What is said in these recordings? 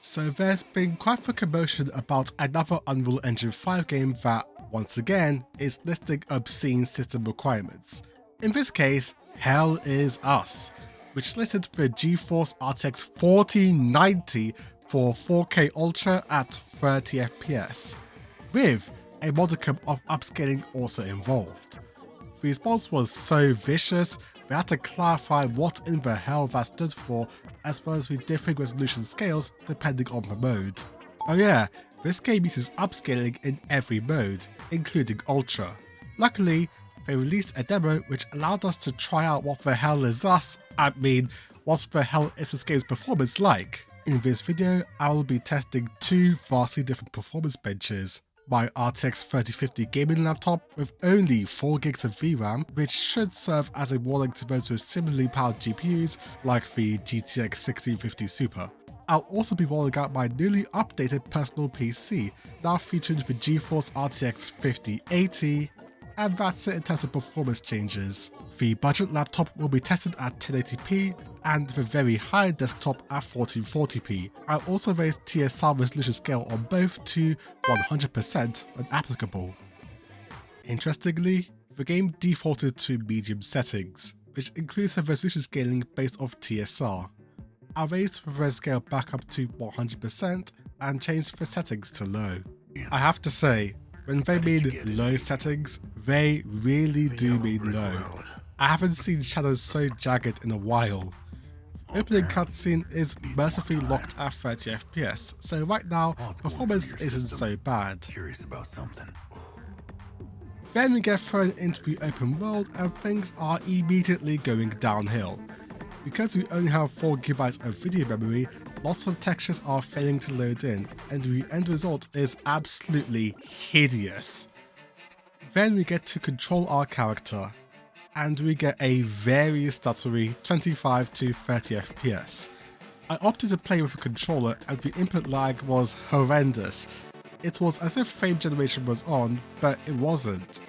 So there's been quite the commotion about another Unreal Engine 5 game that, once again, is listing obscene system requirements. In this case, Hell Is Us, which listed the GeForce RTX 4090 for 4K Ultra at 30 FPS, with a modicum of upscaling also involved. The response was so vicious, we had to clarify what in the hell that stood for, as well as the differing resolution scales depending on the mode. Oh yeah, this game uses upscaling in every mode, including Ultra. Luckily, they released a demo which allowed us to try out what the hell is us, what the hell is this game's performance like. In this video, I will be testing two vastly different performance benches. My RTX 3050 gaming laptop with only 4 gigs of VRAM, which should serve as a warning to those with similarly powered GPUs like the GTX 1650 Super. I'll also be rolling out my newly updated personal PC, now featuring the GeForce RTX 5080, and that's it in terms of performance changes. The budget laptop will be tested at 1080p and the very high desktop at 1440p. I'll also raise TSR resolution scale on both to 100% when applicable. Interestingly, the game defaulted to medium settings, which includes the resolution scaling based off TSR. I raised the res scale back up to 100% and changed the settings to low. I have to say, when they mean low settings, they really do mean low. I haven't seen shadows so jagged in a while. The opening cutscene is mercifully locked at 30 FPS, so right now performance isn't so bad. Then we get thrown into the open world and things are immediately going downhill. Because we only have 4GB of video memory, lots of textures are failing to load in, and the end result is absolutely hideous. Then we get to control our character, and we get a very stuttery 25 to 30 FPS. I opted to play with a controller and the input lag was horrendous. It was as if frame generation was on, but it wasn't.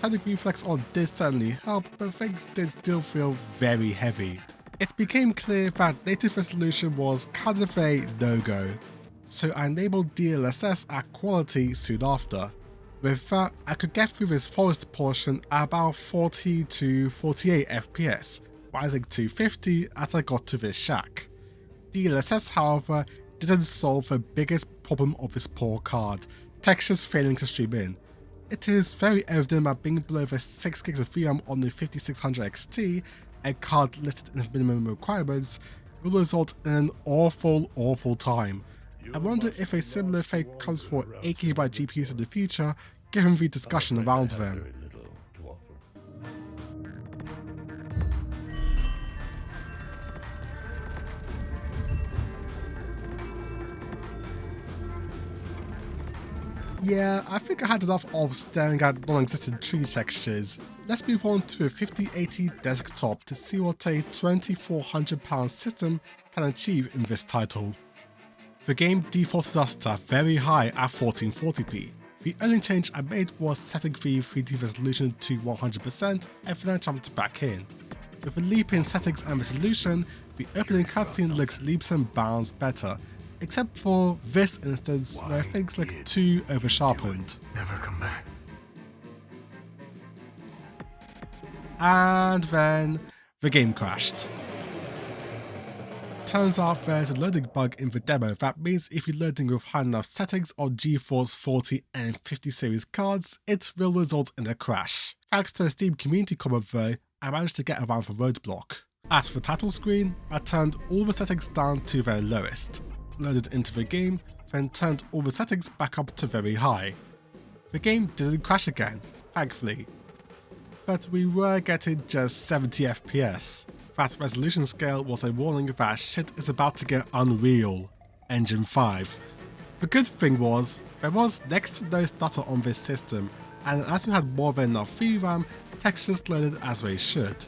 Turning reflex on did certainly help, but things did still feel very heavy. It became clear that native resolution was kind of a no-go, so I enabled DLSS at quality soon after. With that, I could get through this forest portion at about 40 to 48 FPS, rising to 50 as I got to this shack. DLSS, however, didn't solve the biggest problem of this poor card, textures failing to stream in. It is very evident that being below the 6 gigs of VRAM on the 5600 XT, a card listed in the minimum requirements, will result in an awful time. I wonder if a similar fate comes for 8GB GPUs in the future, given the discussion around them. Yeah, I think I had enough of staring at non-existent tree textures. Let's move on to a 5080 desktop to see what a £2,400 system can achieve in this title. The game defaulted us to very high at 1440p. The only change I made was setting the 3D resolution to 100% and then I jumped back in. With a leap in settings and resolution, the opening cutscene looks leaps and bounds better, except for this instance where things look too over-sharpened. Never come back. And then the game crashed. Turns out there's a loading bug in the demo that means if you're loading with high enough settings on GeForce 40 and 50 series cards, it will result in a crash. Thanks to a Steam community comment though, I managed to get around the roadblock. At the title screen, I turned all the settings down to their lowest, loaded into the game, then turned all the settings back up to very high. The game didn't crash again, thankfully. But we were getting just 70 FPS. That resolution scale was a warning that shit is about to get unreal. Engine 5. The good thing was, there was next to no stutter on this system, and as we had more than enough VRAM, textures loaded as they should.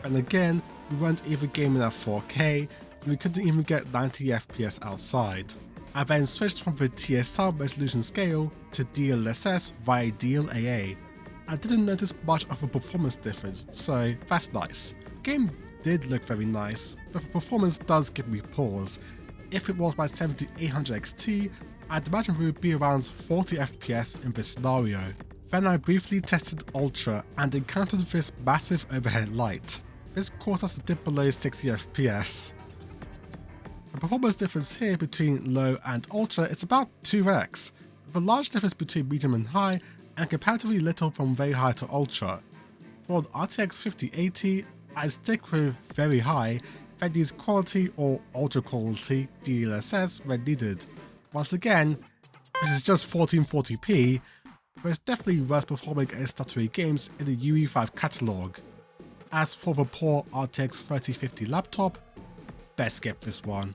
And again, we weren't even gaming at 4K, and we couldn't even get 90 FPS outside. I then switched from the TSR resolution scale to DLSS via DLAA. I didn't notice much of a performance difference, so that's nice. The game did look very nice, but the performance does give me pause. If it was my 7800 XT, I'd imagine we would be around 40 FPS in this scenario. Then I briefly tested Ultra and encountered this massive overhead light. This caused us to dip below 60 FPS. The performance difference here between low and ultra is about 2x, with a large difference between medium and high and comparatively little from very high to ultra. For an RTX 5080, I'd stick with very high, then use quality or ultra quality DLSS when needed. Once again, this is just 1440p, but it's definitely worth performing against stuttery games in the UE5 catalogue. As for the poor RTX 3050 laptop, best skip this one.